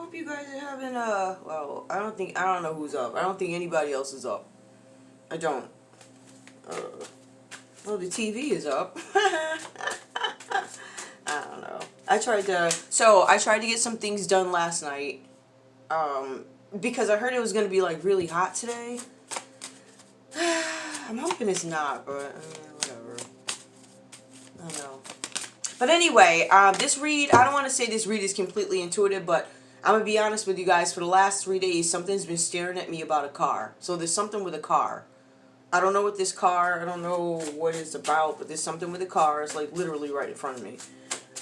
hope you guys are having well, I don't know who's up. I don't think anybody else is up. I don't. Well, the TV is up. I don't know. I tried to get some things done last night. Because I heard it was going to be like really hot today. I'm hoping it's not, but whatever. I don't know. But anyway, this read, I don't want to say this read is completely intuitive, but I'm going to be honest with you guys. For the last 3 days, something's been staring at me about a car. So there's something with a car. I don't know what this car, I don't know what it's about, but there's something with a car. It's like literally right in front of me.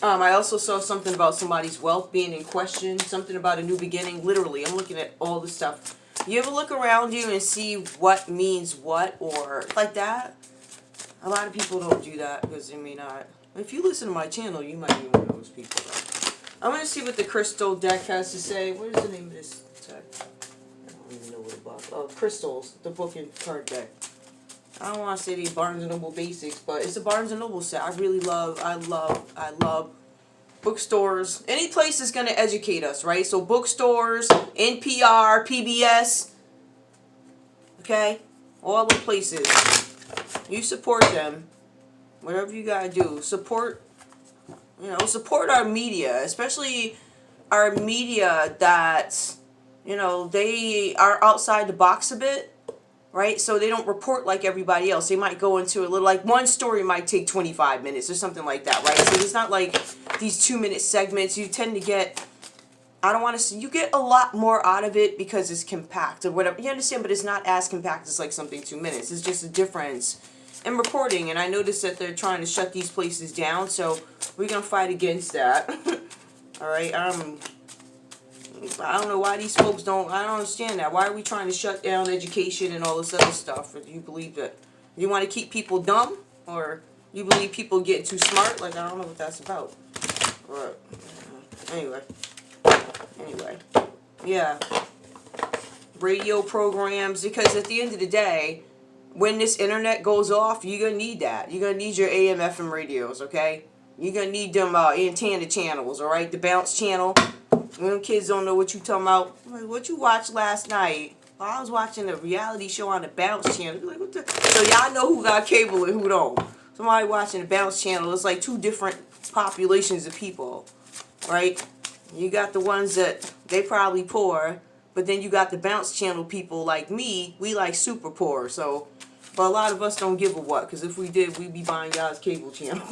I also saw something about somebody's wealth being in question, something about a new beginning. Literally, I'm looking at all the stuff. You ever look around you and see what means what or like that? A lot of people don't do that because they may not. If you listen to my channel, you might be one of those people. I'm going to see what the crystal deck has to say. What is the name of this deck? I don't even know what about. Oh, Crystals, the book and card deck. I don't want to say the Barnes & Noble Basics, but it's a Barnes & Noble set. I love bookstores. Any place is going to educate us, right? So bookstores, NPR, PBS, okay? All the places. You support them. Whatever you got to do. Support, support our media, especially our media that, they are outside the box a bit. Right? So they don't report like everybody else. They might go into a little, like one story might take 25 minutes or something like that, right? So it's not like these 2-minute segments. You tend to get, I don't want to say, you get a lot more out of it because it's compact or whatever. You understand? But it's not as compact as like something 2 minutes. It's just a difference in reporting. And I noticed that they're trying to shut these places down. So we're going to fight against that. All right? I don't know why these folks don't, I don't understand that. Why are we trying to shut down education and all this other stuff? Do you believe that you want to keep people dumb? Or you believe people get too smart? Like, I don't know what that's about. But, anyway. Yeah. Radio programs, because at the end of the day, when this internet goes off, you're going to need that. You're going to need your AM, FM radios, okay? You're going to need them antenna channels, alright? The bounce channel. When kids don't know what you talking about, like, what you watched last night? Well, I was watching a reality show on the Bounce channel. Like, what the? So y'all know who got cable and who don't. Somebody watching the Bounce channel, it's like two different populations of people, right? You got the ones that they probably poor, but then you got the Bounce channel people like me. We like super poor, so. But a lot of us don't give a what, because if we did, we'd be buying y'all's cable channel.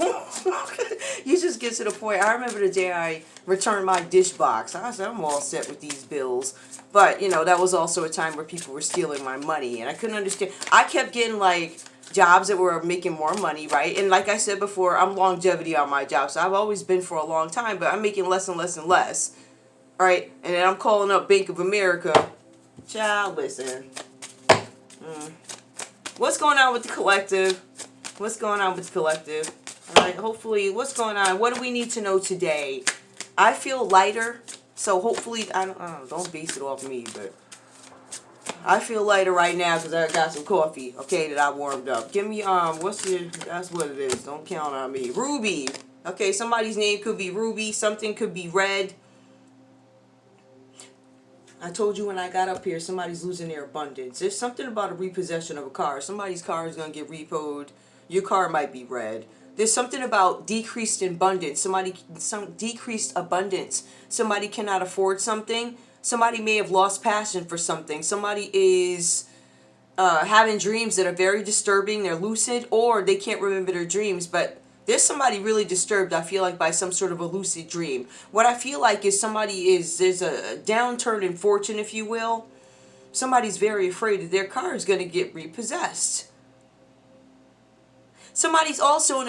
You just get to the point. I remember the day I returned my dish box. I said, I'm all set with these bills. But, that was also a time where people were stealing my money, and I couldn't understand. I kept getting, like, jobs that were making more money, right? And like I said before, I'm longevity on my job, so I've always been for a long time, but I'm making less and less and less, right? And then I'm calling up Bank of America. Child, listen. What's going on with the collective? What's going on with the collective? All right, hopefully, what's going on? What do we need to know today? I feel lighter, so hopefully, don't base it off me, but I feel lighter right now because I got some coffee, okay, that I warmed up. Give me, that's what it is. Don't count on me. Ruby. Okay, somebody's name could be Ruby. Something could be red. I told you when I got up here, somebody's losing their abundance. There's something about a repossession of a car. Somebody's car is going to get repoed. Your car might be red. There's something about decreased abundance. Some decreased abundance. Somebody cannot afford something. Somebody may have lost passion for something. Somebody is having dreams that are very disturbing. They're lucid, or they can't remember their dreams, but there's somebody really disturbed, I feel like, by some sort of a lucid dream. What I feel like is there's a downturn in fortune, if you will. Somebody's very afraid that their car is going to get repossessed. Somebody's also in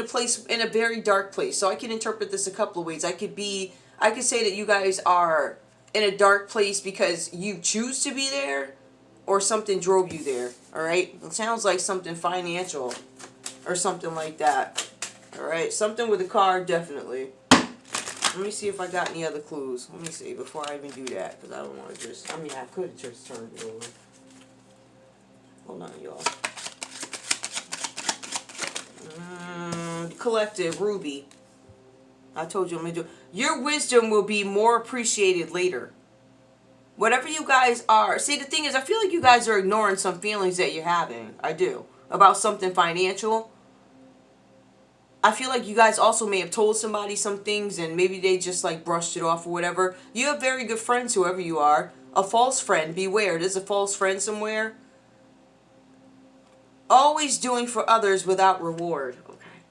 a very dark place. So I can interpret this a couple of ways. I could say that you guys are in a dark place because you choose to be there, or something drove you there, all right? It sounds like something financial or something like that. Alright, something with a car, definitely. Let me see if I got any other clues. Let me see before I even do that, because I don't want to just, I could just turn it over. Hold on, y'all. Collective, Ruby. I told you I'm going to do it. Your wisdom will be more appreciated later. Whatever you guys are. See, the thing is, I feel like you guys are ignoring some feelings that you're having. I do. About something financial. I feel like you guys also may have told somebody some things and maybe they just like brushed it off or whatever. You have very good friends, whoever you are. A false friend, beware. There's a false friend somewhere. Always doing for others without reward. Okay.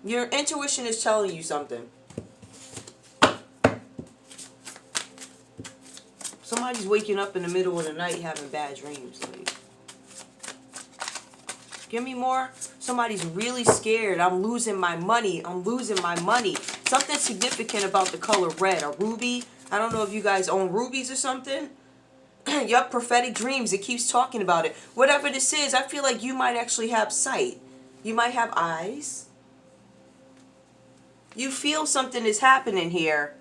Your intuition is telling you something. Somebody's waking up in the middle of the night having bad dreams. Like, give me more. Somebody's really scared. I'm losing my money. I'm losing my money. Something significant about the color red. A ruby. I don't know if you guys own rubies or something. Yup, prophetic dreams. It keeps talking about it. Whatever this is, I feel like you might actually have sight. You might have eyes. You feel something is happening here.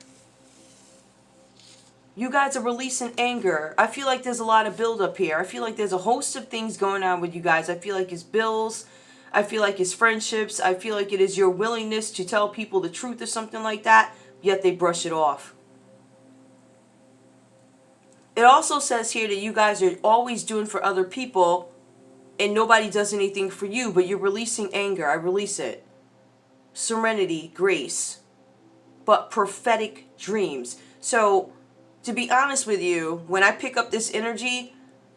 You guys are releasing anger. I feel like there's a lot of buildup here. I feel like there's a host of things going on with you guys. I feel like it's bills. I feel like it's friendships. I feel like it is your willingness to tell people the truth or something like that, yet they brush it off. It also says here that you guys are always doing for other people and nobody does anything for you, but you're releasing anger. I release it. Serenity, grace, but prophetic dreams. So, to be honest with you, when I pick up this energy,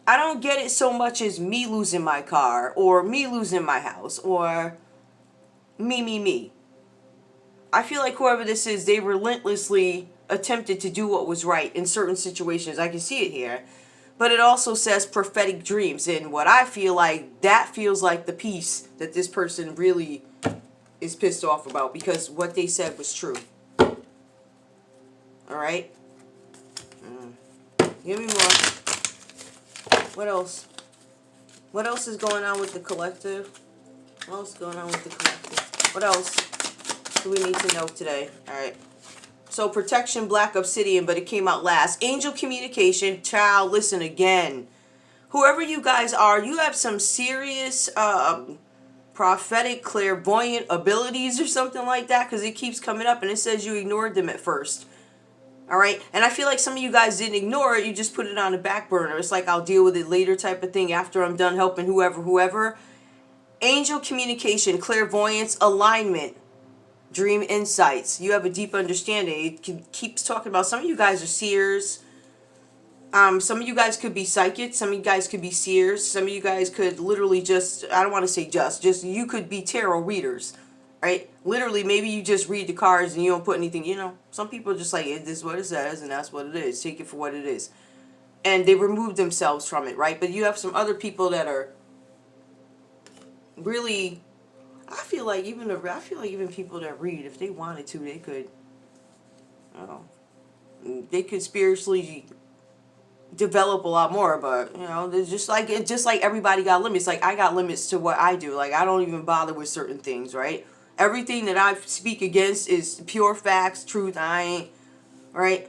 I don't get it so much as me losing my car or me losing my house or me. I feel like whoever this is, they relentlessly attempted to do what was right in certain situations. I can see it here. But it also says prophetic dreams. And what I feel like, that feels like the piece that this person really is pissed off about because what they said was true. Alright? Give me more. What else? What else is going on with the collective? What else is going on with the collective? What else do we need to know today? Alright. So, protection, black obsidian, but it came out last. Angel communication. Child, listen again. Whoever you guys are, you have some serious prophetic, clairvoyant abilities or something like that because it keeps coming up and it says you ignored them at first. Alright, and I feel like some of you guys didn't ignore it, you just put it on the back burner. It's like I'll deal with it later type of thing after I'm done helping whoever. Angel communication, clairvoyance, alignment, dream insights. You have a deep understanding. It keeps talking about, some of you guys are seers. Some of you guys could be psychics. Some of you guys could be seers. Some of you guys could literally just, I don't want to say just you could be tarot readers. Right? Literally, maybe you just read the cards and you don't put anything, you know. Some people are just like, this is what it says and that's what it is. Take it for what it is. And they remove themselves from it, right? But you have some other people that are really, I feel like even people that read, if they wanted to, they could, they could spiritually develop a lot more, but you know, there's just like everybody got limits. Like I got limits to what I do. Like I don't even bother with certain things, right? Everything that I speak against is pure facts, truth. I ain't, right?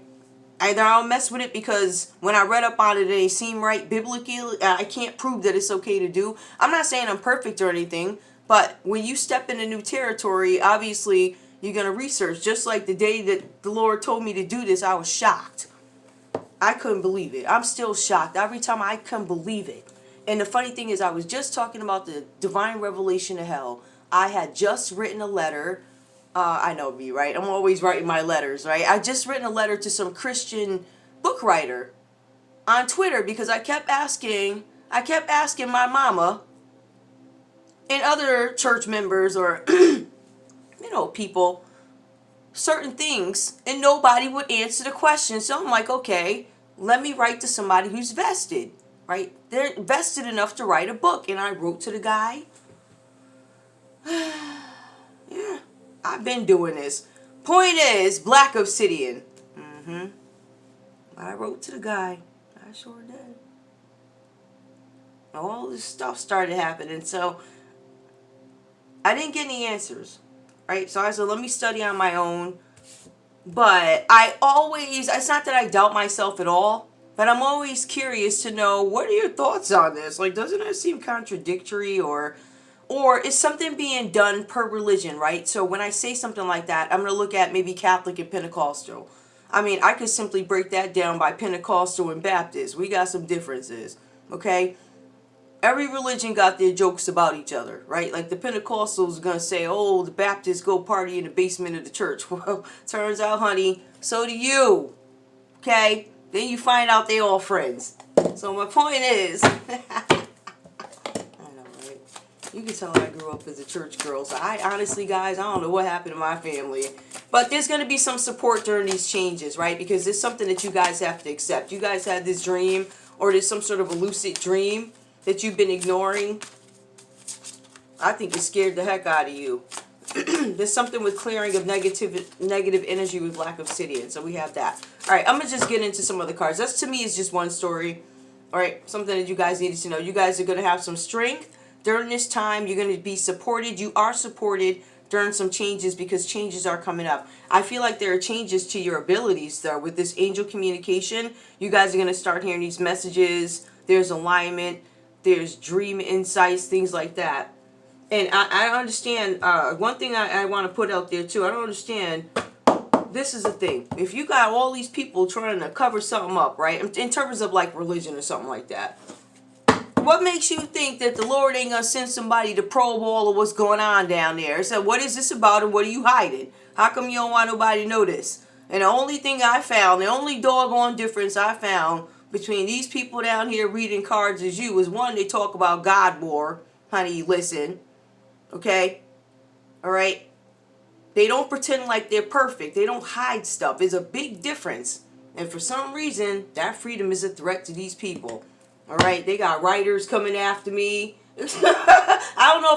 Either I'll mess with it because when I read up on it, it ain't seem right biblically. I can't prove that it's okay to do. I'm not saying I'm perfect or anything, but when you step into new territory, obviously you're going to research. Just like the day that the Lord told me to do this, I was shocked. I couldn't believe it. I'm still shocked. Every time I couldn't believe it. And the funny thing is, I was just talking about the divine revelation of hell. I had just written a letter. I know me, right? I'm always writing my letters, right? I just written a letter to some Christian book writer on Twitter because I kept asking my mama and other church members or, people, certain things, and nobody would answer the question. So I'm like, okay, let me write to somebody who's vested, right? They're vested enough to write a book. And I wrote to the guy. Yeah, I've been doing this. Point is, black obsidian. I wrote to the guy. I sure did. All this stuff started happening. So I didn't get any answers. Right? So I said, let me study on my own. But it's not that I doubt myself at all, but I'm always curious to know, what are your thoughts on this? Like, doesn't it seem contradictory or Or is something being done per religion, right? So when I say something like that, I'm going to look at maybe Catholic and Pentecostal. I mean, I could simply break that down by Pentecostal and Baptist. We got some differences, okay? Every religion got their jokes about each other, right? Like the Pentecostals going to say, oh, the Baptists go party in the basement of the church. Well, turns out, honey, so do you, okay? Then you find out they all friends. So my point is... You can tell I grew up as a church girl. So I honestly, guys, I don't know what happened to my family. But there's going to be some support during these changes, right? Because it's something that you guys have to accept. You guys had this dream, or there's some sort of a lucid dream that you've been ignoring. I think it scared the heck out of you. There's something with clearing of negative energy with Black Obsidian. So we have that. All right, I'm going to just get into some other cards. That's, to me, is just one story. All right, something that you guys needed to know. You guys are going to have some strength. During this time, you're going to be supported. You are supported during some changes because changes are coming up. I feel like there are changes to your abilities, though, with this angel communication. You guys are going to start hearing these messages. There's alignment. There's dream insights, things like that. And I understand, one thing I want to put out there, too. I don't understand. This is the thing. If you got all these people trying to cover something up, right, in terms of, like, religion or something like that, what makes you think that the Lord ain't going to send somebody to probe all of what's going on down there? So what is this about and what are you hiding? How come you don't want nobody to know this? And the only thing I found, the only doggone difference I found between these people down here reading cards as you is, one, they talk about God war. Honey, listen. Okay? All right? They don't pretend like they're perfect. They don't hide stuff. There's a big difference. And for some reason, that freedom is a threat to these people. All right, they got writers coming after me. I don't know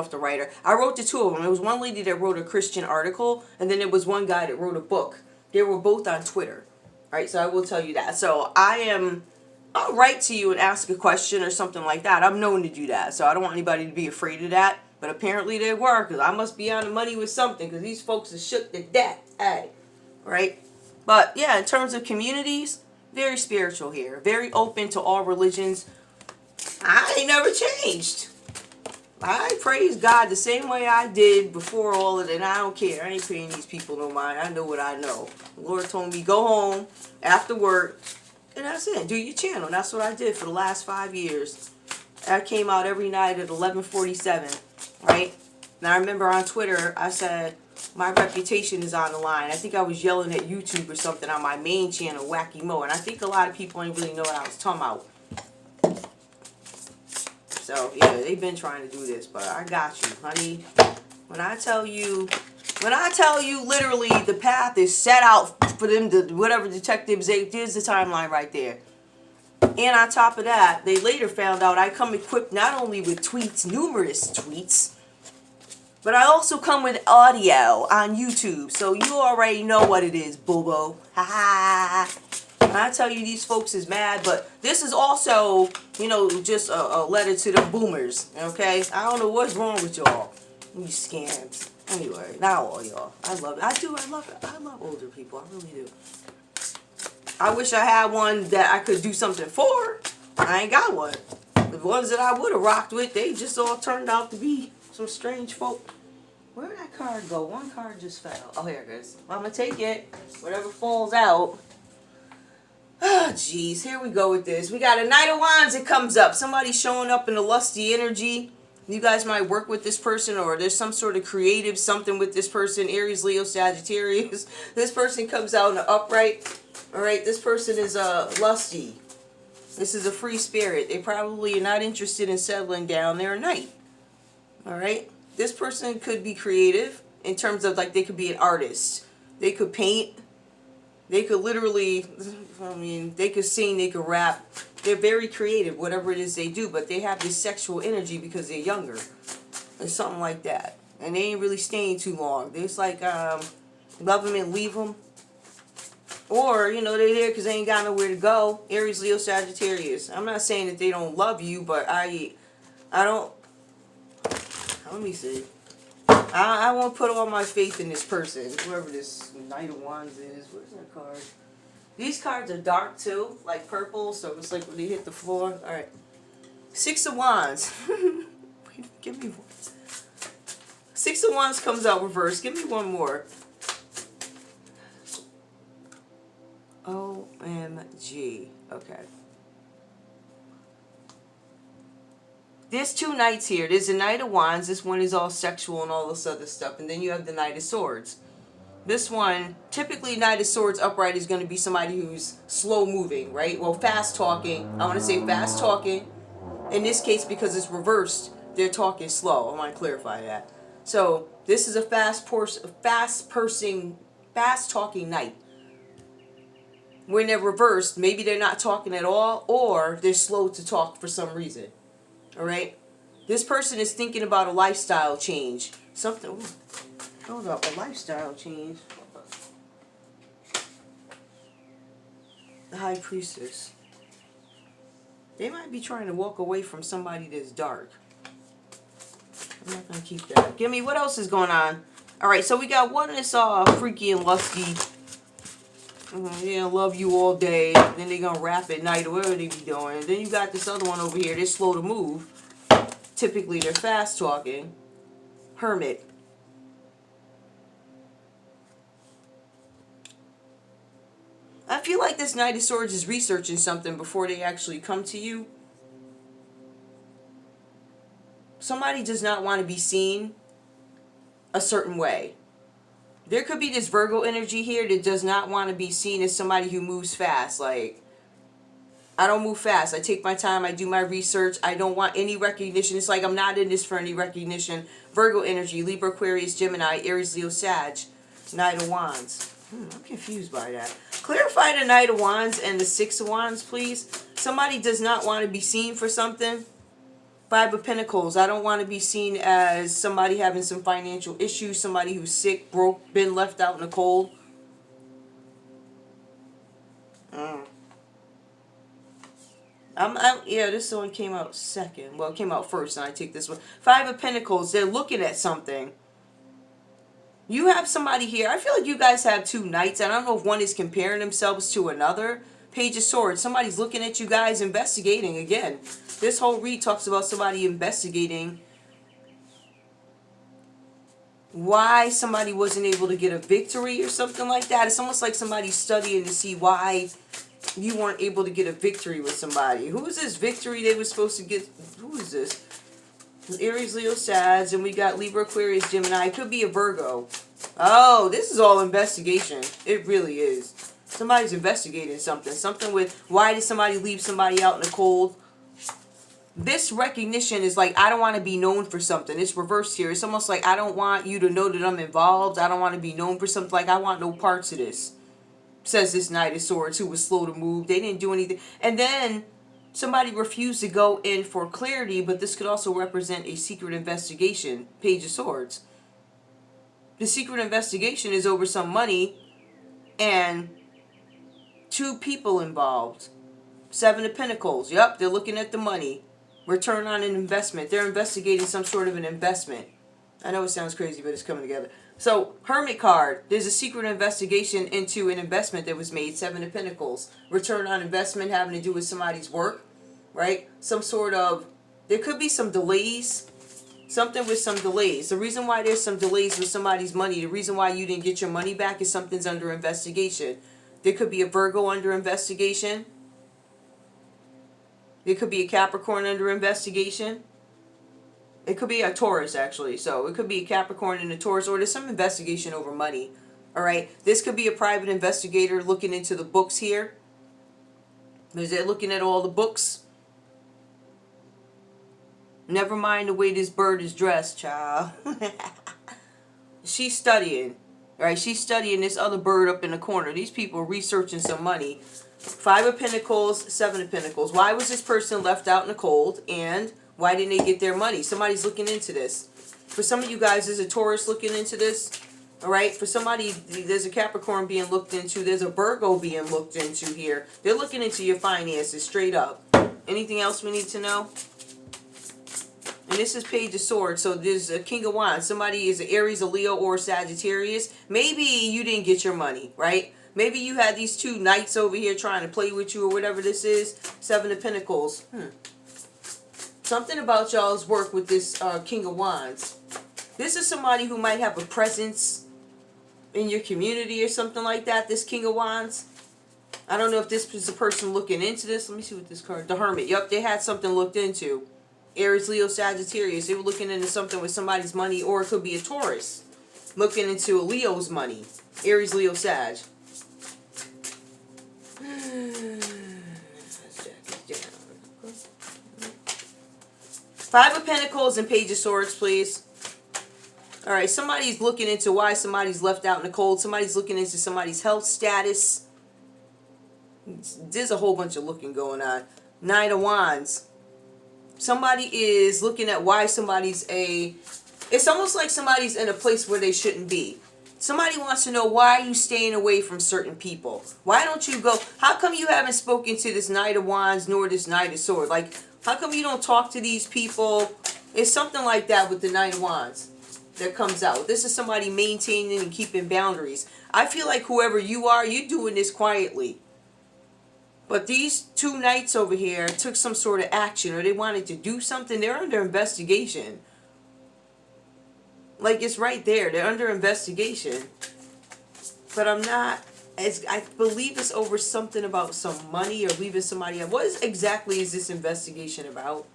if the writer. I wrote the two of them. There was one lady that wrote a Christian article, and then there was one guy that wrote a book. They were both on Twitter. All right, so I will tell you that. So I'll write to you and ask a question or something like that. I'm known to do that, so I don't want anybody to be afraid of that. But apparently they were, because I must be on the money with something, because these folks are shook to death. Hey, right? But yeah, in terms of communities, very spiritual here. Very open to all religions. I ain't never changed. I praise God the same way I did before all of it. And I don't care. I ain't paying these people no mind. I know what I know. The Lord told me go home after work. And that's it. Do your channel. And that's what I did for the last 5 years. I came out every night at 11:47. Right? Now I remember on Twitter I said, my reputation is on the line. I think I was yelling at YouTube or something on my main channel, Wacky Mo, and I think a lot of people ain't really know what I was talking about. So, yeah, they've been trying to do this, but I got you, honey. When I tell you literally the path is set out for them to, whatever detectives, there's the timeline right there. And on top of that, they later found out I come equipped not only with tweets, numerous tweets, but I also come with audio on YouTube, so you already know what it is, Bobo. Ha ha. And I tell you, these folks is mad, but this is also, you know, just a letter to the boomers, okay? I don't know what's wrong with y'all. You scams. Anyway, not all y'all. I love it. I love it. I love older people. I really do. I wish I had one that I could do something for. I ain't got one. The ones that I would have rocked with, they just all turned out to be some strange folk. Where did that card go? One card just fell. Oh, here it goes. Well, I'm going to take it. Whatever falls out. Oh, jeez. Here we go with this. We got a Knight of Wands that comes up. Somebody showing up in a lusty energy. You guys might work with this person, or there's some sort of creative something with this person. Aries, Leo, Sagittarius. This person comes out in the upright. All right. This person is lusty. This is a free spirit. They probably are not interested in settling down. They're a knight. All right. This person could be creative in terms of, like, they could be an artist. They could paint. They could literally, I mean, they could sing, they could rap. They're very creative, whatever it is they do, but they have this sexual energy because they're younger. Or something like that. And they ain't really staying too long. They're just like, love them and leave them. Or, you know, they're there because they ain't got nowhere to go. Aries, Leo, Sagittarius. I'm not saying that they don't love you, but I don't... Let me see. I won't put all my faith in this person, whoever this Knight of Wands is. Where's that card? These cards are dark too, like purple, so it's like when they hit the floor. All right. 6 of Wands. Wait a Give me one. Six of Wands comes out reversed. Give me one more. OMG. Okay. There's two knights here. There's the Knight of Wands. This one is all sexual and all this other stuff. And then you have the Knight of Swords. This one, typically Knight of Swords upright is going to be somebody who's slow moving, right? Well, fast talking. I want to say fast talking. In this case, because it's reversed, their talk is slow. I want to clarify that. So this is a fast talking knight. When they're reversed, maybe they're not talking at all, or they're slow to talk for some reason. All right. This person is thinking about a lifestyle change. Something. Ooh, hold up, a lifestyle change. The High Priestess. They might be trying to walk away from somebody that's dark. I'm not going to keep that. Give me, what else is going on? Alright, so we got one that's all freaky and lusty. Yeah, love you all day. Then they're going to rap at night or whatever they be doing. Then you got this other one over here. They're slow to move. Typically, they're fast talking. Hermit. I feel like this Knight of Swords is researching something before they actually come to you. Somebody does not want to be seen a certain way. There could be this Virgo energy here that does not want to be seen as somebody who moves fast. Like, I don't move fast. I take my time. I do my research. I don't want any recognition. It's like I'm not in this for any recognition. Virgo energy, Libra, Aquarius, Gemini, Aries, Leo, Sag, Knight of Wands. I'm confused by that. Clarify the Knight of Wands and the Six of Wands, please. Somebody does not want to be seen for something. Five of Pentacles. I don't want to be seen as somebody having some financial issues, somebody who's sick, broke, been left out in the cold. Yeah, this one came out second. Well, it came out first, and I take this one. Five of Pentacles. They're looking at something. You have somebody here. I feel like you guys have two knights. I don't know if one is comparing themselves to another. Page of Swords. Somebody's looking at you guys investigating again. This whole read talks about somebody investigating why somebody wasn't able to get a victory or something like that. It's almost like somebody's studying to see why you weren't able to get a victory with somebody. Who is this victory they were supposed to get? Who is this? Aries, Leo, Sag, and we got Libra, Aquarius, Gemini. It could be a Virgo. Oh, this is all investigation. It really is. Somebody's investigating something. Something with, why did somebody leave somebody out in the cold? This recognition is like, I don't want to be known for something. It's reversed here. It's almost like, I don't want you to know that I'm involved. I don't want to be known for something. Like, I want no parts of this. Says this Knight of Swords who was slow to move. They didn't do anything. And then somebody refused to go in for clarity, but this could also represent a secret investigation. Page of Swords. The secret investigation is over some money and two people involved. Seven of Pentacles. Yep, they're looking at the money. Return on an investment. They're investigating some sort of an investment. I know it sounds crazy, but it's coming together. So, Hermit card. There's a secret investigation into an investment that was made. Seven of Pentacles. Return on investment having to do with somebody's work. Right? Some sort of... There could be some delays. Something with some delays. The reason why there's some delays with somebody's money, the reason why you didn't get your money back is something's under investigation. There could be a Virgo under investigation. There could be a Capricorn under investigation. It could be a Taurus, actually. So it could be a Capricorn and a Taurus, or there's some investigation over money. All right. This could be a private investigator looking into the books here. They're looking at all the books. Never mind the way this bird is dressed, child. She's studying. All right. She's studying this other bird up in the corner. These people are researching some money. Five of Pentacles, Seven of Pentacles. Why was this person left out in the cold? And why didn't they get their money? Somebody's looking into this. For some of you guys, there's a Taurus looking into this. All right? For somebody, there's a Capricorn being looked into. There's a Virgo being looked into here. They're looking into your finances straight up. Anything else we need to know? And this is Page of Swords. So there's a King of Wands. Somebody is an Aries, a Leo, or a Sagittarius. Maybe you didn't get your money, right? Maybe you had these two knights over here trying to play with you or whatever this is. Seven of Pentacles. Something about y'all's work with this King of Wands. This is somebody who might have a presence in your community or something like that, this King of Wands. I don't know if this is the person looking into this. Let me see what this card, the Hermit. Yup, they had something looked into. Aries, Leo, Sagittarius. They were looking into something with somebody's money, or it could be a Taurus looking into a Leo's money. Aries, Leo, Sag. Five of Pentacles and Page of Swords, please. All right, somebody's looking into why somebody's left out in the cold. Somebody's looking into somebody's health status. There's a whole bunch of looking going on. Nine of Wands. Somebody is looking at why somebody's it's almost like somebody's in a place where they shouldn't be. Somebody wants to know, why are you staying away from certain people? Why don't you go? How come you haven't spoken to this Knight of Wands nor this Knight of Swords? Like, how come you don't talk to these people? It's something like that with the Knight of Wands that comes out. This is somebody maintaining and keeping boundaries. I feel like whoever you are, you're doing this quietly. But these two knights over here took some sort of action, or they wanted to do something. They're under investigation. Like, it's right there. They're under investigation. But I'm not, I believe it's over something about some money or leaving somebody out. What exactly is this investigation about?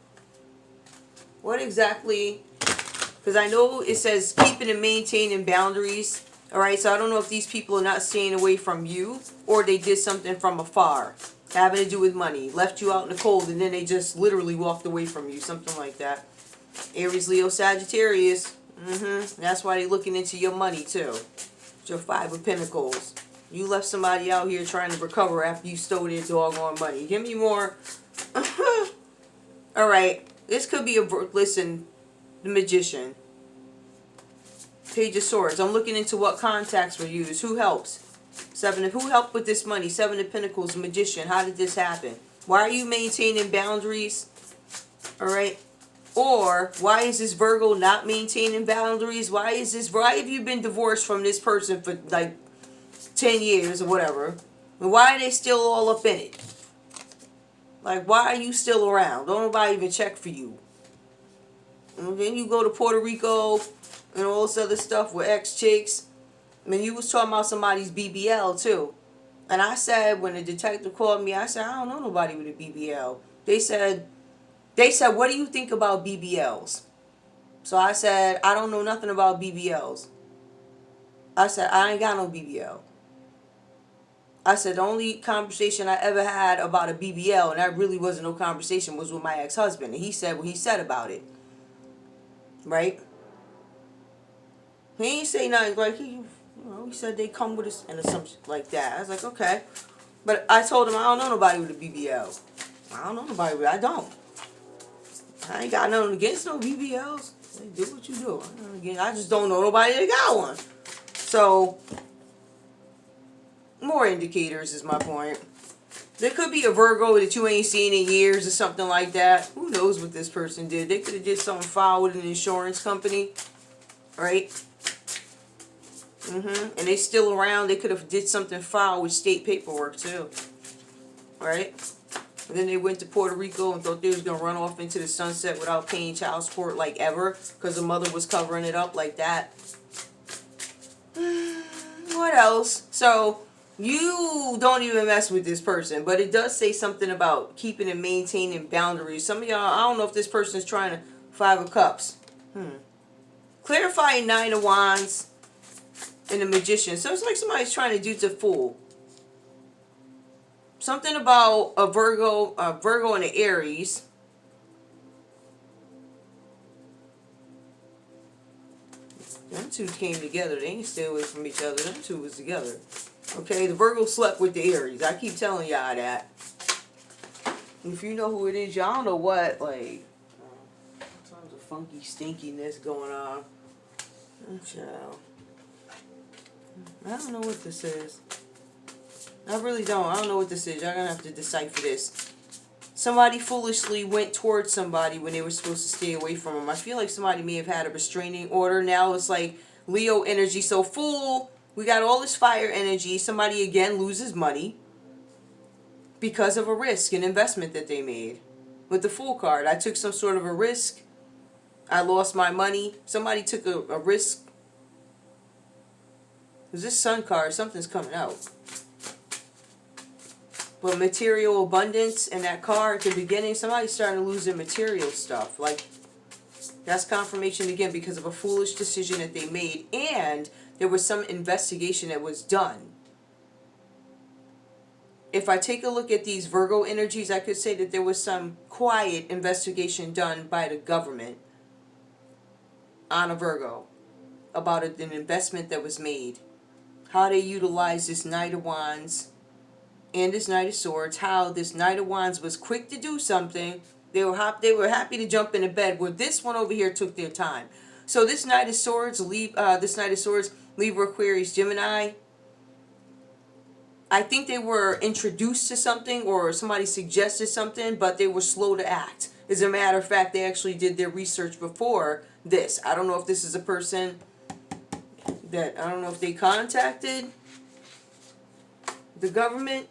What exactly? Because I know it says keeping and maintaining boundaries. Alright, so I don't know if these people are not staying away from you, or they did something from afar. Having to do with money. Left you out in the cold, and then they just literally walked away from you. Something like that. Aries, Leo, Sagittarius. That's why they're looking into your money, too. It's your Five of Pentacles. You left somebody out here trying to recover after you stole their doggone money. Give me more. Alright. This could be a... Listen. The Magician. Page of Swords. I'm looking into what contacts were used. Who helps? Who helped with this money? Seven of Pentacles, Magician. How did this happen? Why are you maintaining boundaries? Alright. Or, why is this Virgo not maintaining boundaries? Why have you been divorced from this person for like 10 years or whatever? And why are they still all up in it? Like, why are you still around? Don't nobody even check for you. And then you go to Puerto Rico and all this other stuff with ex-chicks. I mean, you was talking about somebody's BBL too. And I said, when the detective called me, I said, I don't know nobody with a BBL. They said, what do you think about BBLs? So I said, I don't know nothing about BBLs. I said, I ain't got no BBL. I said, the only conversation I ever had about a BBL, and that really wasn't no conversation, was with my ex-husband. And he said what he said about it. Right? He ain't say nothing like he said they come with us and something like that. I was like, okay. But I told him I don't know nobody with a BBL. I don't know nobody with I don't. I ain't got nothing against no BBLs. They do what you do. I just don't know nobody that got one. So, more indicators is my point. There could be a Virgo that you ain't seen in years or something like that. Who knows what this person did? They could have did something foul with an insurance company. Right? And they still around. They could have did something foul with state paperwork too. Right? And then they went to Puerto Rico and thought they was going to run off into the sunset without paying child support like ever. Because the mother was covering it up like that. What else? So, you don't even mess with this person. But it does say something about keeping and maintaining boundaries. Some of y'all, I don't know if this person is trying to... Five of Cups. Clarifying Nine of Wands. And the Magician. So it's like somebody's trying to do to fool. Something about a Virgo and an Aries. Them two came together. They ain't stay away from each other. Them two was together. Okay, the Virgo slept with the Aries. I keep telling y'all that. If you know who it is, y'all don't know what, like, tons of funky stinkiness going on. Child. I don't know what this is. I really don't. I don't know what this is. Y'all gonna have to decipher this. Somebody foolishly went towards somebody when they were supposed to stay away from them. I feel like somebody may have had a restraining order. Now it's like Leo energy. So fool, we got all this fire energy. Somebody again loses money because of a risk, an investment that they made. With the Fool card, I took some sort of a risk. I lost my money. Somebody took a risk. Because this Sun card, something's coming out. But material abundance in that card at the beginning, somebody's starting to lose their material stuff. Like, that's confirmation again because of a foolish decision that they made. And there was some investigation that was done. If I take a look at these Virgo energies, I could say that there was some quiet investigation done by the government on a Virgo about an investment that was made. How they utilized this Knight of Wands and this Knight of Swords. How this Knight of Wands was quick to do something. They were happy to jump into bed. Where this one over here took their time. So this Knight of Swords, Libra, Aquarius, Gemini. I think they were introduced to something or somebody suggested something, but they were slow to act. As a matter of fact, they actually did their research before this. I don't know if this is a person that, I don't know if they contacted the government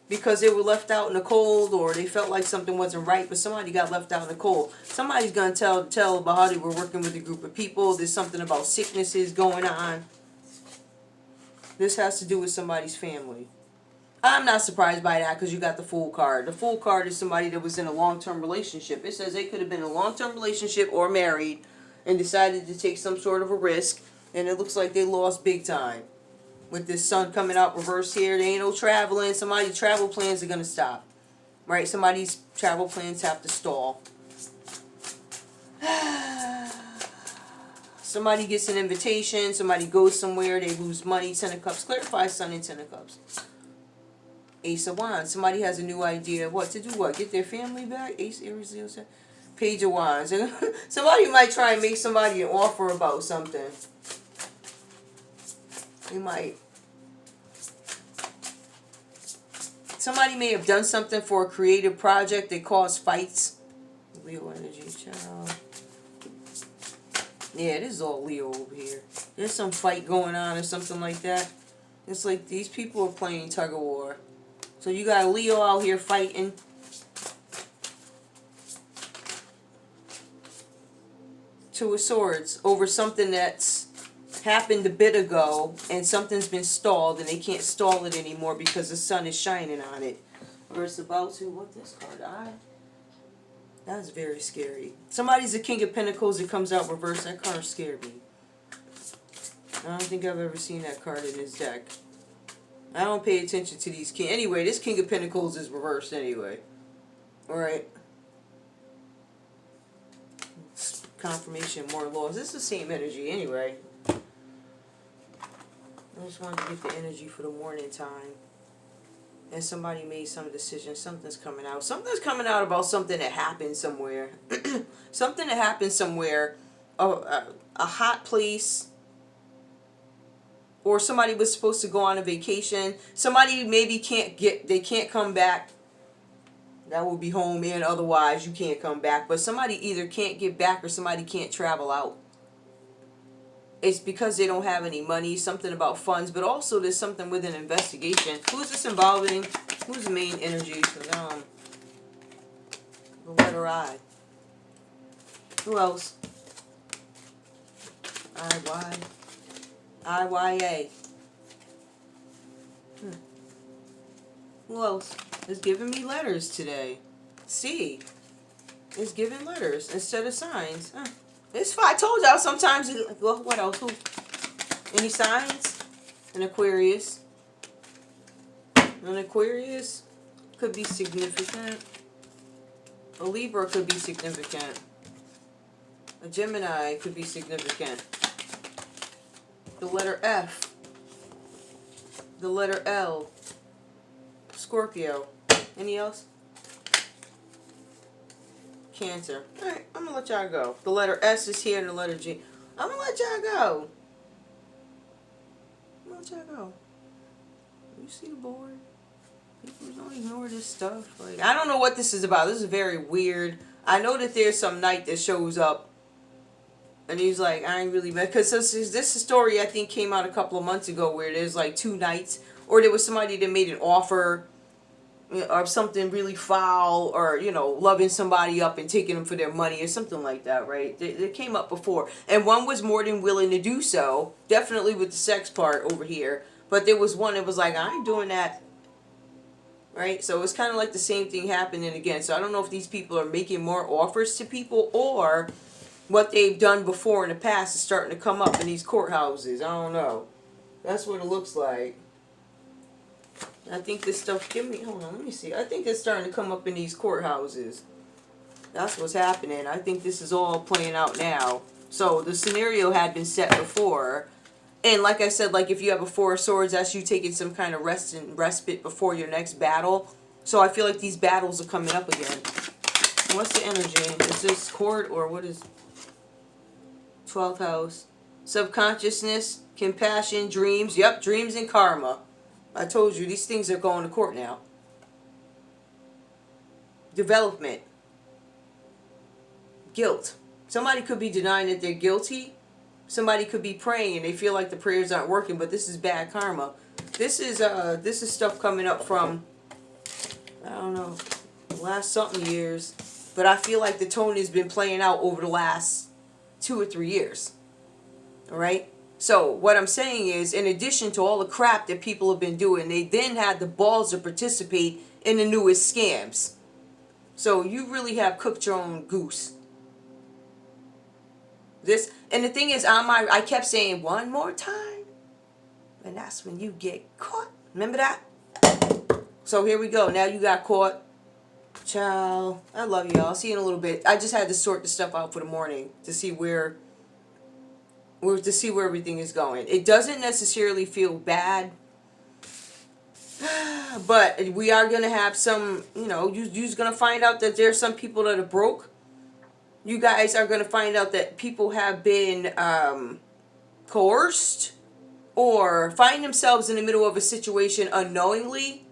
because they were left out in the cold or they felt like something wasn't right, but somebody got left out in the cold. Somebody's going to tell about how they were working with a group of people. There's something about sicknesses going on. This has to do with somebody's family. I'm not surprised by that because you got the Fool card. The Fool card is somebody that was in a long-term relationship. It says they could have been in a long-term relationship or married and decided to take some sort of a risk. And it looks like they lost big time. With this Sun coming out reverse here, there ain't no traveling. Somebody's travel plans are going to stop. Right? Somebody's travel plans have to stall. Somebody gets an invitation, somebody goes somewhere, they lose money. Ten of Cups, clarify Sun and Ten of Cups. Ace of Wands, somebody has a new idea of what to do, what? Get their family back? Ace, Aries, Leo, Page of Wands. Somebody might try and make somebody an offer about something. You might. Somebody may have done something for a creative project that caused fights. Leo energy, child. Yeah, this is all Leo over here. There's some fight going on or something like that. It's like these people are playing tug of war. So you got Leo out here fighting. Two of Swords over something that's happened a bit ago and something's been stalled and they can't stall it anymore because the sun is shining on it. Verse about to, what this card? That's very scary. Somebody's a King of Pentacles that comes out reverse. That card scared me. I don't think I've ever seen that card in this deck. I don't pay attention to these king. Anyway, this King of Pentacles is reversed anyway. Alright. Confirmation, more laws. This is the same energy anyway. I just wanted to get the energy for the morning time. And somebody made some decision. Something's coming out. Something's coming out about something that happened somewhere. Something that happened somewhere. A hot place. Or somebody was supposed to go on a vacation. Somebody maybe they can't come back. That will be home and otherwise you can't come back. But somebody either can't get back or somebody can't travel out. It's because they don't have any money, something about funds, but also there's something with an investigation. Who's this involving? Who's the main energy for them? The letter I. Who else? IYA. Who else is giving me letters today? C is giving letters instead of signs. It's fine. I told y'all sometimes. Well, what else? Who? Any signs? An Aquarius. An Aquarius could be significant. A Libra could be significant. A Gemini could be significant. The letter F. The letter L. Scorpio. Any else? Cancer. Alright, I'm going to let y'all go. The letter S is here and the letter G. I'm going to let y'all go. I'm going to let y'all go. You see the board? People don't ignore this stuff. Like, I don't know what this is about. This is very weird. I know that there's some knight that shows up. And he's like, I ain't really mad. Because this story, I think, came out a couple of months ago where there's like two knights. Or there was somebody that made an offer. or something really foul, or loving somebody up and taking them for their money or something like that, right? They came up before, and one was more than willing to do so, definitely with the sex part over here, but there was one that was like, I ain't doing that, right? So it's kind of like the same thing happening again. So I don't know if these people are making more offers to people, or what they've done before in the past is starting to come up in these courthouses. I don't know. That's what it looks like. I think this stuff, hold on, let me see. I think it's starting to come up in these courthouses. That's what's happening. I think this is all playing out now. So the scenario had been set before. And like I said, like if you have a Four of Swords, that's you taking some kind of rest and respite before your next battle. So I feel like these battles are coming up again. What's the energy? Is this court, or what is 12th house? Subconsciousness, compassion, dreams. Yep, dreams and karma. I told you, these things are going to court now. Development. Guilt. Somebody could be denying that they're guilty. Somebody could be praying and they feel like the prayers aren't working, but this is bad karma. This is stuff coming up from, I don't know, the last something years. But I feel like the tone has been playing out over the last 2 or 3 years. Alright? So what I'm saying is, in addition to all the crap that people have been doing, they then had the balls to participate in the newest scams. So you really have cooked your own goose. And the thing is, I kept saying one more time, and that's when you get caught. Remember that? So here we go. Now you got caught. Ciao. I love y'all. I'll see you in a little bit. I just had to sort the stuff out for the morning to see where everything is going. It doesn't necessarily feel bad, but we are going to have some, you're going to find out that there's some people that are broke. You guys are going to find out that people have been coerced or find themselves in the middle of a situation unknowingly.